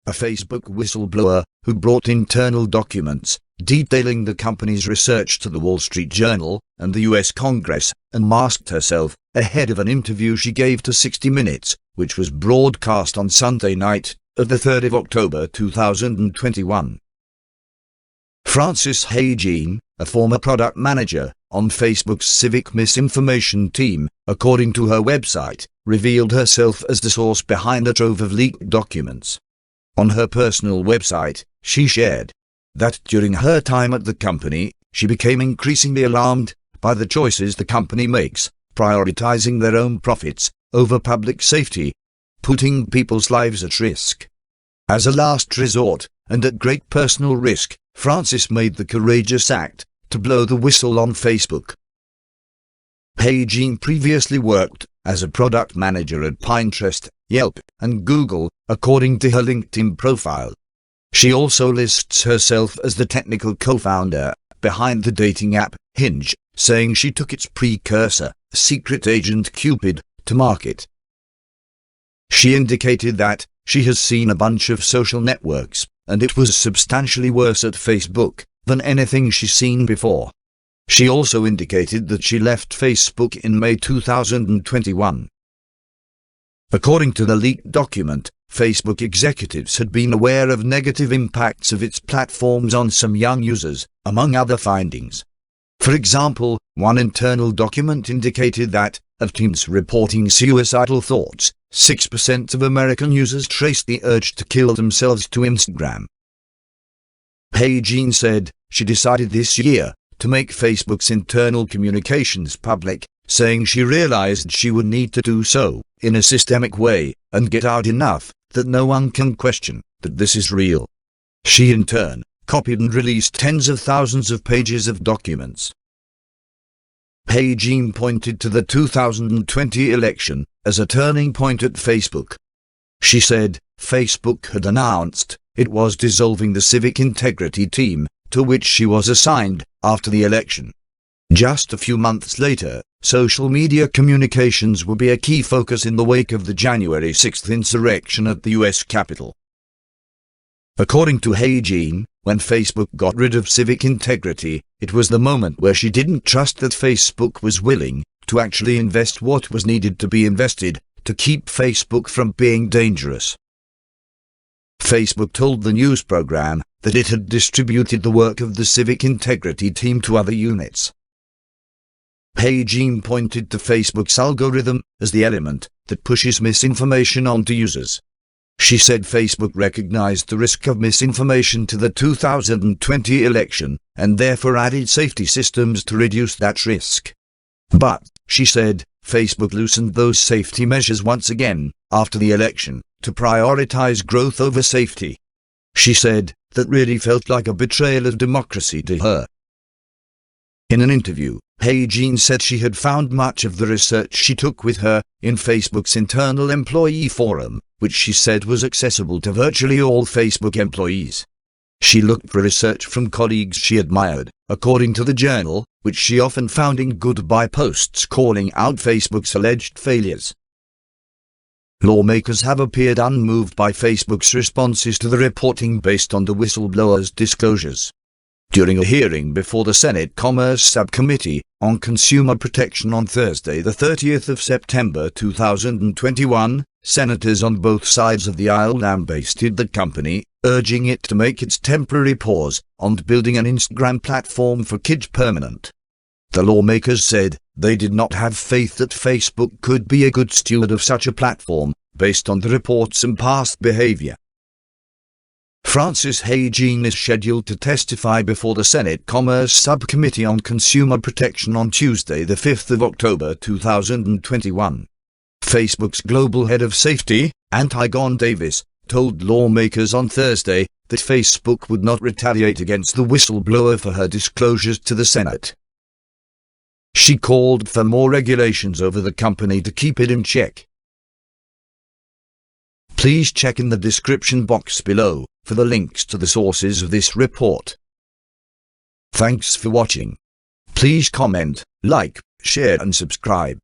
a Facebook whistleblower, who brought internal documents detailing the company's research to the Wall Street Journal and the US Congress, and masked herself ahead of an interview she gave to 60 Minutes, which was broadcast on Sunday night of the 3rd of October 2021. Frances Haugen, a former product manager on Facebook's civic misinformation team, according to her website, revealed herself as the source behind a trove of leaked documents. On her personal website, she shared that during her time at the company, she became increasingly alarmed by the choices the company makes, prioritizing their own profits over public safety, putting people's lives at risk. As a last resort, and at great personal risk, Frances made the courageous act to blow the whistle on Facebook. Haugen previously worked as a product manager at Pinterest, Yelp, and Google, according to her LinkedIn profile. She also lists herself as the technical co-founder behind the dating app Hinge, saying she took its precursor, Secret Agent Cupid, to market. She indicated that she has seen a bunch of social networks, and it was substantially worse at Facebook than anything she's seen before. She also indicated that she left Facebook in May 2021. According to the leaked document, Facebook executives had been aware of negative impacts of its platforms on some young users, among other findings. For example, one internal document indicated that, of teens reporting suicidal thoughts, 6% of American users traced the urge to kill themselves to Instagram. Haugen said she decided this year to make Facebook's internal communications public, saying she realized she would need to do so in a systemic way and get out enough that no one can question that this is real. She in turn copied and released tens of thousands of pages of documents. Haugen pointed to the 2020 election as a turning point at Facebook. She said Facebook had announced it was dissolving the civic integrity team to which she was assigned after the election. Just a few months later, social media communications will be a key focus in the wake of the January 6th insurrection at the US Capitol. According to Haugen, when Facebook got rid of civic integrity, it was the moment where she didn't trust that Facebook was willing to actually invest what was needed to be invested to keep Facebook from being dangerous. Facebook told the news program that it had distributed the work of the civic integrity team to other units. Haugen pointed to Facebook's algorithm as the element that pushes misinformation onto users. She said Facebook recognized the risk of misinformation to the 2020 election and therefore added safety systems to reduce that risk. But, she said, Facebook loosened those safety measures once again after the election to prioritize growth over safety. She said that really felt like a betrayal of democracy to her. In an interview, Haugen said she had found much of the research she took with her in Facebook's internal employee forum, which she said was accessible to virtually all Facebook employees. She looked for research from colleagues she admired, according to the Journal, which she often found in goodbye posts calling out Facebook's alleged failures. Lawmakers have appeared unmoved by Facebook's responses to the reporting based on the whistleblower's disclosures. During a hearing before the Senate Commerce Subcommittee on Consumer Protection on Thursday, the 30th of September 2021, senators on both sides of the aisle lambasted the company, urging it to make its temporary pause on building an Instagram platform for kids permanent. The lawmakers said they did not have faith that Facebook could be a good steward of such a platform, based on the reports and past behavior. Frances Haugen is scheduled to testify before the Senate Commerce Subcommittee on Consumer Protection on Tuesday, the 5th of October 2021. Facebook's global head of safety, Antigone Davis, told lawmakers on Thursday that Facebook would not retaliate against the whistleblower for her disclosures to the Senate. She called for more regulations over the company to keep it in check. Please check in the description box below for the links to the sources of this report. Thanks for watching. Please comment, like, share and subscribe.